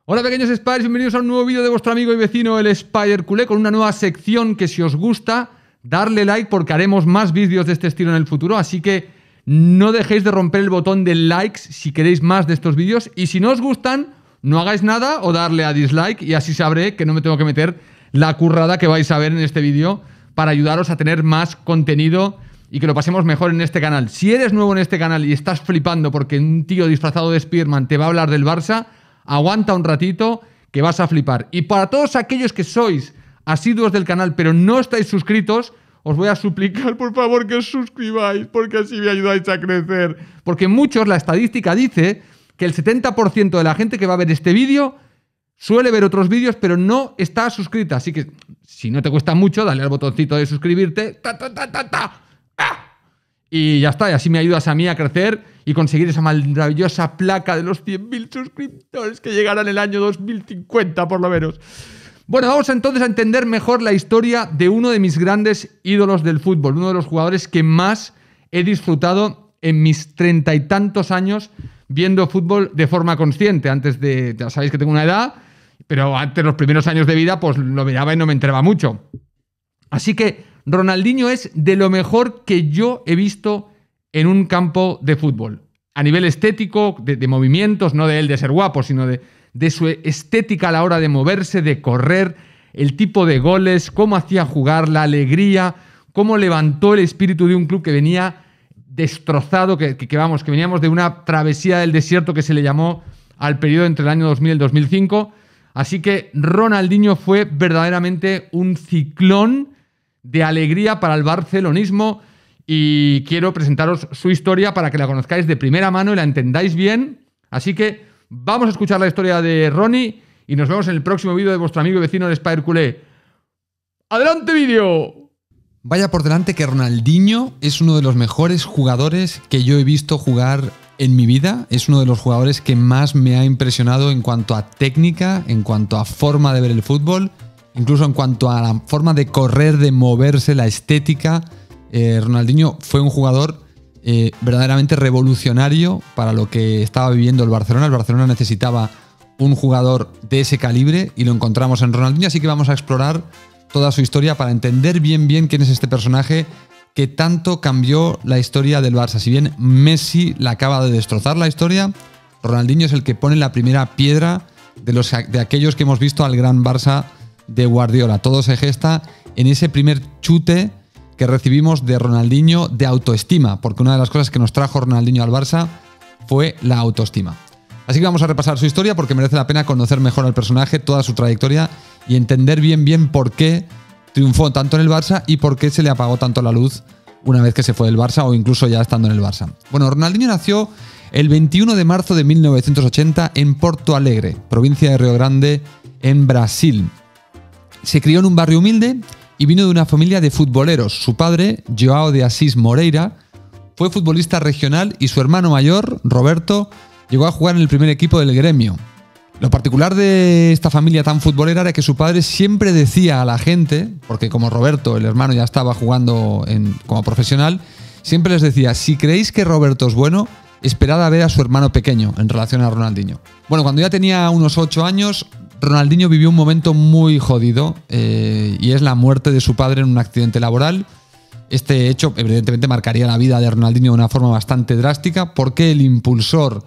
Hola pequeños Spiders, bienvenidos a un nuevo vídeo de vuestro amigo y vecino el Spider Culé, con una nueva sección que si os gusta, darle like porque haremos más vídeos de este estilo en el futuro, así que no dejéis de romper el botón de likes si queréis más de estos vídeos, y si no os gustan, no hagáis nada o darle a dislike y así sabré que no me tengo que meter la currada que vais a ver en este vídeo para ayudaros a tener más contenido y que lo pasemos mejor en este canal. Si eres nuevo en este canal y estás flipando porque un tío disfrazado de Spiderman te va a hablar del Barça, aguanta un ratito que vas a flipar. Y para todos aquellos que sois asiduos del canal pero no estáis suscritos, os voy a suplicar por favor que os suscribáis porque así me ayudáis a crecer. Porque muchos, la estadística dice que el 70% de la gente que va a ver este vídeo suele ver otros vídeos pero no está suscrita. Así que si no te cuesta mucho, dale al botoncito de suscribirte. Y ya está, y así me ayudas a mí a crecer y conseguir esa maravillosa placa de los 100.000 suscriptores que llegarán el año 2050 por lo menos. Bueno, vamos entonces a entender mejor la historia de uno de mis grandes ídolos del fútbol, uno de los jugadores que más he disfrutado en mis 30 y tantos años viendo fútbol de forma consciente. Antes de, ya sabéis que tengo una edad, pero antes, los primeros años de vida, pues lo miraba y no me enteraba mucho. Así que Ronaldinho es de lo mejor que yo he visto en un campo de fútbol. A nivel estético, de movimientos, no de él de ser guapo, sino de su estética a la hora de moverse, de correr, el tipo de goles, cómo hacía jugar, la alegría, cómo levantó el espíritu de un club que venía destrozado, que veníamos de una travesía del desierto que se le llamó al periodo entre el año 2000 y el 2005. Así que Ronaldinho fue verdaderamente un ciclón de alegría para el barcelonismo y quiero presentaros su historia para que la conozcáis de primera mano y la entendáis bien. Así que vamos a escuchar la historia de Ronnie y nos vemos en el próximo vídeo de vuestro amigo y vecino el Spider Culé. ¡Adelante vídeo! Vaya por delante que Ronaldinho es uno de los mejores jugadores que yo he visto jugar en mi vida. Es uno de los jugadores que más me ha impresionado en cuanto a técnica, en cuanto a forma de ver el fútbol, incluso en cuanto a la forma de correr, de moverse, la estética. Ronaldinho fue un jugador verdaderamente revolucionario para lo que estaba viviendo el Barcelona. El Barcelona necesitaba un jugador de ese calibre y lo encontramos en Ronaldinho, así que vamos a explorar toda su historia para entender bien quién es este personaje que tanto cambió la historia del Barça. Si bien Messi la acaba de destrozar la historia, Ronaldinho es el que pone la primera piedra de aquellos que hemos visto al gran Barça de Guardiola. Todo se gesta en ese primer chute que recibimos de Ronaldinho de autoestima, porque una de las cosas que nos trajo Ronaldinho al Barça fue la autoestima. Así que vamos a repasar su historia porque merece la pena conocer mejor al personaje, toda su trayectoria y entender bien por qué triunfó tanto en el Barça y por qué se le apagó tanto la luz una vez que se fue del Barça o incluso ya estando en el Barça. Bueno, Ronaldinho nació el 21 de marzo de 1980 en Porto Alegre, provincia de Río Grande, en Brasil. Se crió en un barrio humilde y vino de una familia de futboleros. Su padre, João de Assis Moreira, fue futbolista regional y su hermano mayor, Roberto, llegó a jugar en el primer equipo del Gremio. Lo particular de esta familia tan futbolera era que su padre siempre decía a la gente, porque como Roberto, el hermano, ya estaba jugando como profesional, siempre les decía: si creéis que Roberto es bueno, esperad a ver a su hermano pequeño en relación a Ronaldinho. Bueno, cuando ya tenía unos 8 años, Ronaldinho vivió un momento muy jodido y es la muerte de su padre en un accidente laboral. Este hecho evidentemente marcaría la vida de Ronaldinho de una forma bastante drástica porque el impulsor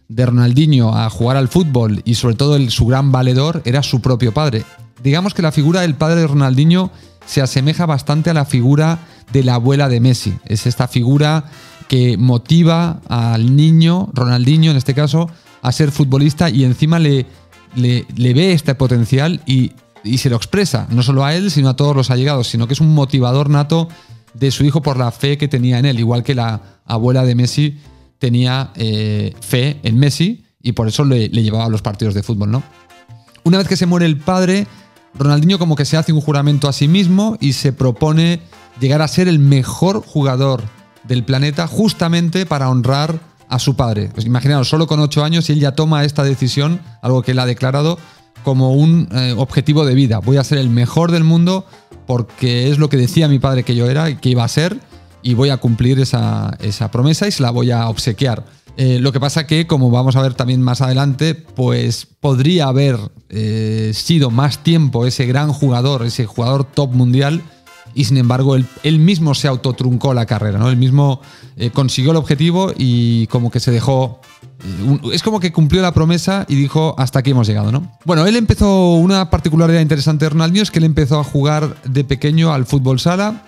de Ronaldinho a jugar al fútbol y sobre todo su gran valedor era su propio padre. Digamos que la figura del padre de Ronaldinho se asemeja bastante a la figura de la abuela de Messi. Es esta figura que motiva al niño, Ronaldinho en este caso, a ser futbolista y encima le ve este potencial y se lo expresa, no solo a él, sino a todos los allegados, sino que es un motivador nato de su hijo por la fe que tenía en él, igual que la abuela de Messi tenía fe en Messi y por eso le llevaba a los partidos de fútbol, ¿no? Una vez que se muere el padre, Ronaldinho como que se hace un juramento a sí mismo y se propone llegar a ser el mejor jugador del planeta justamente para honrar a su padre. Pues imaginaos, solo con 8 años y él ya toma esta decisión, algo que él ha declarado como un objetivo de vida. Voy a ser el mejor del mundo porque es lo que decía mi padre que yo era y que iba a ser, y voy a cumplir esa promesa y se la voy a obsequiar. Lo que pasa que, como vamos a ver también más adelante, pues podría haber sido más tiempo ese gran jugador, ese jugador top mundial, y sin embargo él mismo se autotruncó la carrera, ¿no? Él mismo consiguió el objetivo y como que se dejó... es como que cumplió la promesa y dijo, hasta aquí hemos llegado, ¿no? Bueno, él empezó... Una particularidad interesante de Ronaldinho es que él empezó a jugar de pequeño al fútbol sala,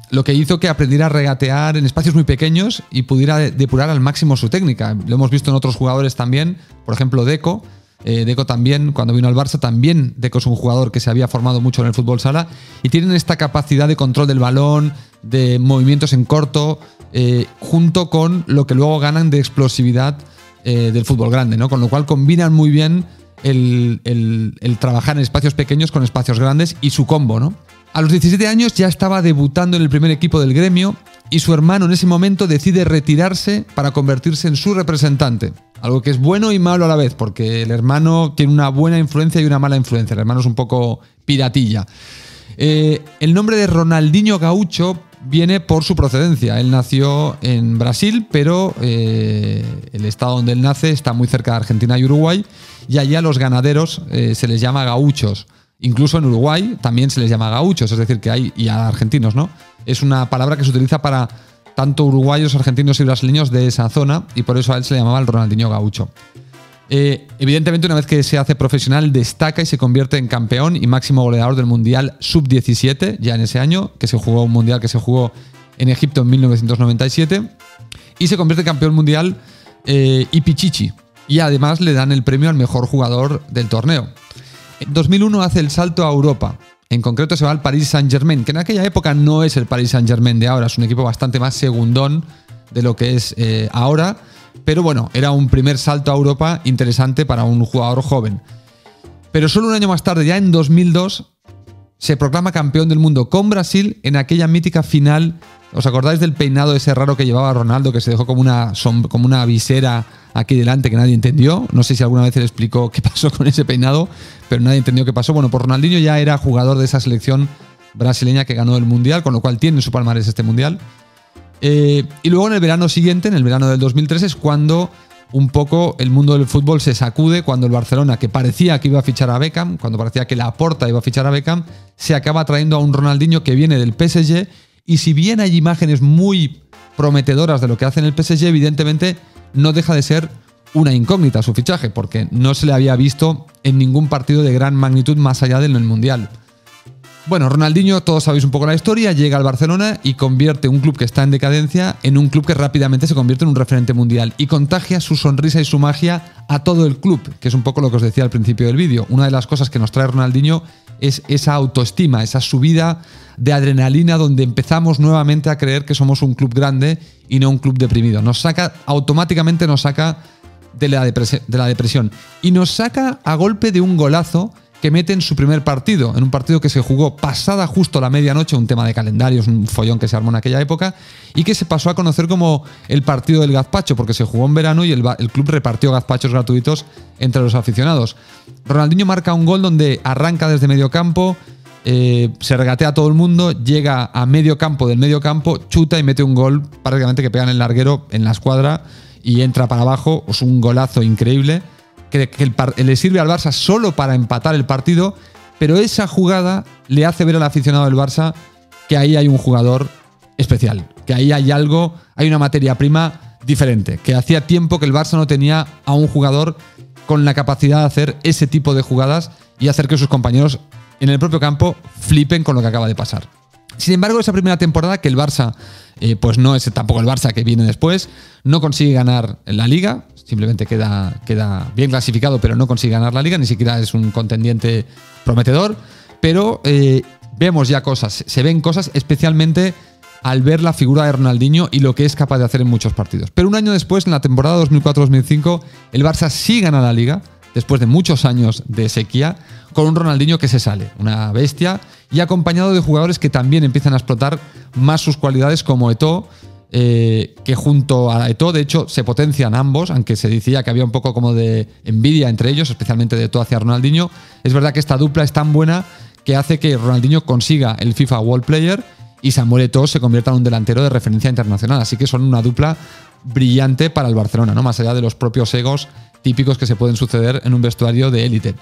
lo que hizo que aprendiera a regatear en espacios muy pequeños y pudiera depurar al máximo su técnica. Lo hemos visto en otros jugadores también, por ejemplo Deco. Deco también, cuando vino al Barça, también Deco es un jugador que se había formado mucho en el fútbol sala y tienen esta capacidad de control del balón, de movimientos en corto, junto con lo que luego ganan de explosividad del fútbol grande, ¿no? Con lo cual combinan muy bien el trabajar en espacios pequeños con espacios grandes y su combo, ¿no? A los 17 años ya estaba debutando en el primer equipo del Gremio y su hermano en ese momento decide retirarse para convertirse en su representante. Algo que es bueno y malo a la vez, porque el hermano tiene una buena influencia y una mala influencia. El hermano es un poco piratilla. El nombre de Ronaldinho Gaúcho viene por su procedencia. Él nació en Brasil, pero el estado donde él nace está muy cerca de Argentina y Uruguay, y allá los ganaderos se les llama gauchos. Incluso en Uruguay también se les llama gauchos, es decir, que hay, y a argentinos, ¿no? Es una palabra que se utiliza para tanto uruguayos, argentinos y brasileños de esa zona, y por eso a él se le llamaba el Ronaldinho Gaúcho. Evidentemente, una vez que se hace profesional, destaca y se convierte en campeón y máximo goleador del Mundial Sub-17, ya en ese año, que se jugó un Mundial que se jugó en Egipto en 1997, y se convierte en campeón mundial y Pichichi, y además le dan el premio al mejor jugador del torneo. En 2001 hace el salto a Europa. En concreto se va al Paris Saint-Germain, que en aquella época no es el Paris Saint-Germain de ahora, es un equipo bastante más segundón de lo que es ahora, pero bueno, era un primer salto a Europa interesante para un jugador joven. Pero solo un año más tarde, ya en 2002, se proclama campeón del mundo con Brasil en aquella mítica final. ¿Os acordáis del peinado ese raro que llevaba Ronaldo, que se dejó como una visera aquí delante que nadie entendió? No sé si alguna vez le explicó qué pasó con ese peinado, pero nadie entendió qué pasó. Bueno, pues Ronaldinho ya era jugador de esa selección brasileña que ganó el Mundial, con lo cual tiene en su palmarés este Mundial. Y luego en el verano siguiente, en el verano del 2003, es cuando un poco el mundo del fútbol se sacude, cuando el Barcelona, que parecía que iba a fichar a Beckham, cuando parecía que Laporta iba a fichar a Beckham, se acaba trayendo a un Ronaldinho que viene del PSG. Y si bien hay imágenes muy prometedoras de lo que hace en el PSG, evidentemente no deja de ser una incógnita su fichaje, porque no se le había visto en ningún partido de gran magnitud más allá del Mundial. Bueno, Ronaldinho, todos sabéis un poco la historia, llega al Barcelona y convierte un club que está en decadencia en un club que rápidamente se convierte en un referente mundial y contagia su sonrisa y su magia a todo el club, que es un poco lo que os decía al principio del vídeo. Una de las cosas que nos trae Ronaldinho es esa autoestima, esa subida de adrenalina donde empezamos nuevamente a creer que somos un club grande y no un club deprimido. Automáticamente nos saca de la depresión y nos saca a golpe de un golazo que mete en su primer partido, en un partido que se jugó pasada justo la medianoche, un tema de calendarios, un follón que se armó en aquella época, y que se pasó a conocer como el partido del gazpacho, porque se jugó en verano y el club repartió gazpachos gratuitos entre los aficionados. Ronaldinho marca un gol donde arranca desde medio campo, se regatea a todo el mundo, llega a medio campo del medio campo, chuta y mete un gol prácticamente que pega en el larguero, en la escuadra, y entra para abajo. Es un golazo increíble que le sirve al Barça solo para empatar el partido, pero esa jugada le hace ver al aficionado del Barça que ahí hay un jugador especial, que ahí hay algo, hay una materia prima diferente, que hacía tiempo que el Barça no tenía a un jugador con la capacidad de hacer ese tipo de jugadas y hacer que sus compañeros en el propio campo flipen con lo que acaba de pasar. Sin embargo, esa primera temporada que el Barça, pues no es tampoco el Barça que viene después, no consigue ganar la Liga, simplemente queda bien clasificado, pero no consigue ganar la Liga, ni siquiera es un contendiente prometedor, pero vemos ya cosas, se ven cosas, especialmente al ver la figura de Ronaldinho y lo que es capaz de hacer en muchos partidos. Pero un año después, en la temporada 2004-2005, el Barça sí gana la Liga, después de muchos años de sequía, con un Ronaldinho que se sale, una bestia, y acompañado de jugadores que también empiezan a explotar más sus cualidades, como Eto'o, que junto a Eto'o, de hecho, se potencian ambos, aunque se decía que había un poco como de envidia entre ellos, especialmente de Eto'o hacia Ronaldinho. Es verdad que esta dupla es tan buena que hace que Ronaldinho consiga el FIFA World Player y Samuel Eto'o se convierta en un delantero de referencia internacional, así que son una dupla brillante para el Barcelona, ¿no? Más allá de los propios egos típicos que se pueden suceder en un vestuario de élite.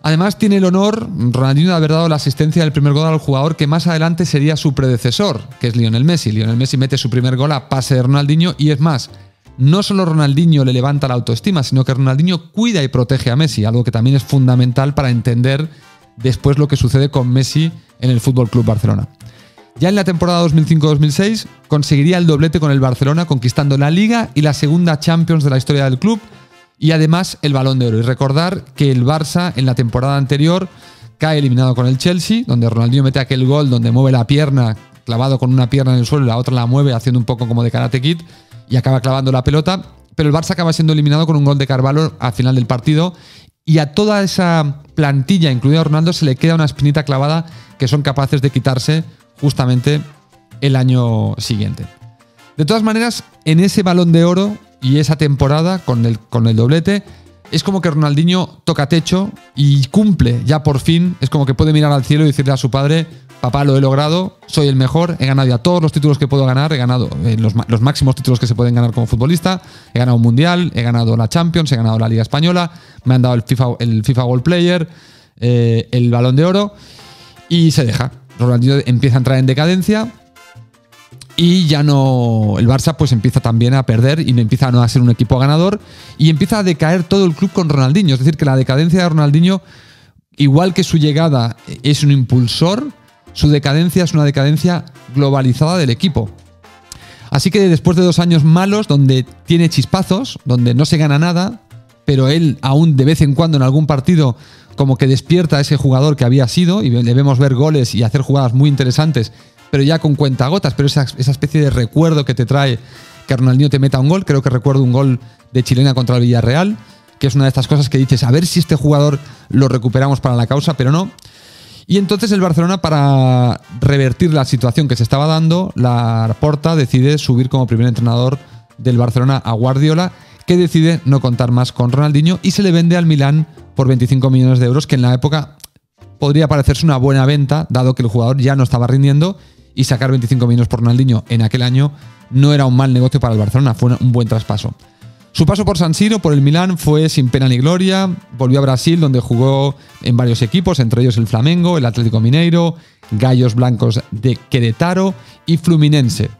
Además tiene el honor, Ronaldinho, de haber dado la asistencia del primer gol al jugador que más adelante sería su predecesor, que es Lionel Messi. Lionel Messi mete su primer gol a pase de Ronaldinho y es más, no solo Ronaldinho le levanta la autoestima, sino que Ronaldinho cuida y protege a Messi, algo que también es fundamental para entender después lo que sucede con Messi en el Fútbol Club Barcelona. Ya en la temporada 2005-2006 conseguiría el doblete con el Barcelona, conquistando la Liga y la segunda Champions de la historia del club, y además el Balón de Oro. Y recordar que el Barça en la temporada anterior cae eliminado con el Chelsea, donde Ronaldinho mete aquel gol donde mueve la pierna, clavado con una pierna en el suelo y la otra la mueve haciendo un poco como de Karate Kid y acaba clavando la pelota. Pero el Barça acaba siendo eliminado con un gol de Carvalho al final del partido, y a toda esa plantilla, incluido a Ronaldo, se le queda una espinita clavada que son capaces de quitarse justamente el año siguiente. De todas maneras, en ese Balón de Oro y esa temporada con el doblete, es como que Ronaldinho toca techo y cumple ya por fin. Es como que puede mirar al cielo y decirle a su padre: papá, lo he logrado, soy el mejor, he ganado ya todos los títulos que puedo ganar, he ganado los máximos títulos que se pueden ganar como futbolista, he ganado un Mundial, he ganado la Champions, he ganado la Liga Española, me han dado el FIFA World Player, el Balón de Oro, y se deja. Ronaldinho empieza a entrar en decadencia y ya no, el Barça pues empieza también a perder y empieza a no ser un equipo ganador y empieza a decaer todo el club con Ronaldinho. Es decir, que la decadencia de Ronaldinho, igual que su llegada es un impulsor, su decadencia es una decadencia globalizada del equipo. Así que después de 2 años malos, donde tiene chispazos, donde no se gana nada, pero él aún de vez en cuando en algún partido como que despierta a ese jugador que había sido y le vemos ver goles y hacer jugadas muy interesantes, pero ya con cuentagotas, pero esa especie de recuerdo que te trae que Ronaldinho te meta un gol. Creo que recuerdo un gol de chilena contra el Villarreal, que es una de estas cosas que dices, a ver si este jugador lo recuperamos para la causa, pero no. Y entonces el Barcelona, para revertir la situación que se estaba dando, Laporta decide subir como primer entrenador del Barcelona a Guardiola, que decide no contar más con Ronaldinho y se le vende al Milán por 25 millones de euros, que en la época podría parecerse una buena venta, dado que el jugador ya no estaba rindiendo, y sacar 25 millones por Ronaldinho en aquel año no era un mal negocio para el Barcelona, fue un buen traspaso. Su paso por San Siro, por el Milán, fue sin pena ni gloria. Volvió a Brasil, donde jugó en varios equipos, entre ellos el Flamengo, el Atlético Mineiro, Gallos Blancos de Querétaro y Fluminense,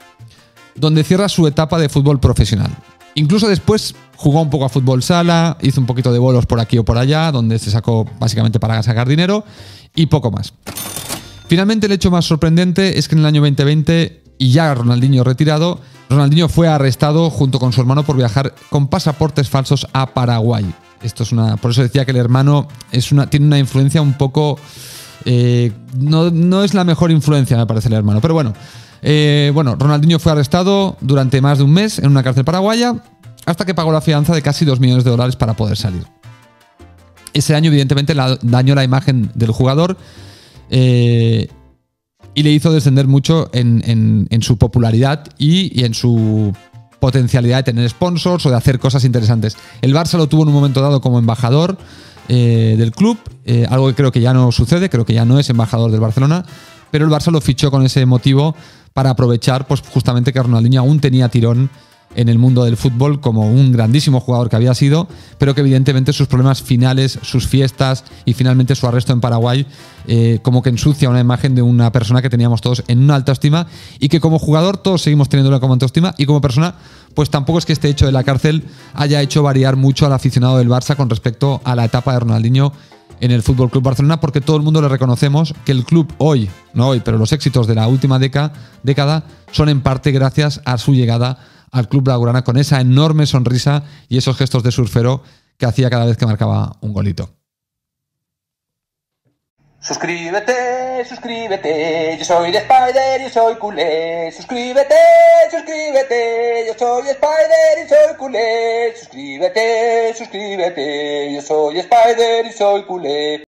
donde cierra su etapa de fútbol profesional. Incluso después jugó un poco a fútbol sala, hizo un poquito de bolos por aquí o por allá, donde se sacó básicamente para sacar dinero, y poco más. Finalmente, el hecho más sorprendente es que en el año 2020, y ya Ronaldinho retirado, Ronaldinho fue arrestado junto con su hermano por viajar con pasaportes falsos a Paraguay. Esto es por eso decía que el hermano tiene una influencia un poco... no es la mejor influencia, me parece, el hermano. Pero bueno, Ronaldinho fue arrestado durante más de un mes en una cárcel paraguaya, hasta que pagó la fianza de casi $2 millones para poder salir. Ese año, evidentemente, dañó la imagen del jugador y le hizo descender mucho en su popularidad y en su potencialidad de tener sponsors o de hacer cosas interesantes. El Barça lo tuvo en un momento dado como embajador del club, algo que creo que ya no sucede, creo que ya no es embajador del Barcelona, pero el Barça lo fichó con ese motivo para aprovechar pues, justamente que Ronaldinho aún tenía tirón en el mundo del fútbol como un grandísimo jugador que había sido, pero que evidentemente sus problemas finales, sus fiestas y finalmente su arresto en Paraguay como que ensucia una imagen de una persona que teníamos todos en una alta estima y que como jugador todos seguimos teniéndolo como autoestima, y como persona pues tampoco es que este hecho de la cárcel haya hecho variar mucho al aficionado del Barça con respecto a la etapa de Ronaldinho en el Fútbol Club Barcelona, porque todo el mundo le reconocemos que el club no hoy, pero los éxitos de la última década son en parte gracias a su llegada al club blaugrana, con esa enorme sonrisa y esos gestos de surfero que hacía cada vez que marcaba un golito. Suscríbete, suscríbete, yo soy de Spider y soy culé. Suscríbete, suscríbete, yo soy Spider y soy culé. Suscríbete, suscríbete, yo soy Spider y soy culé.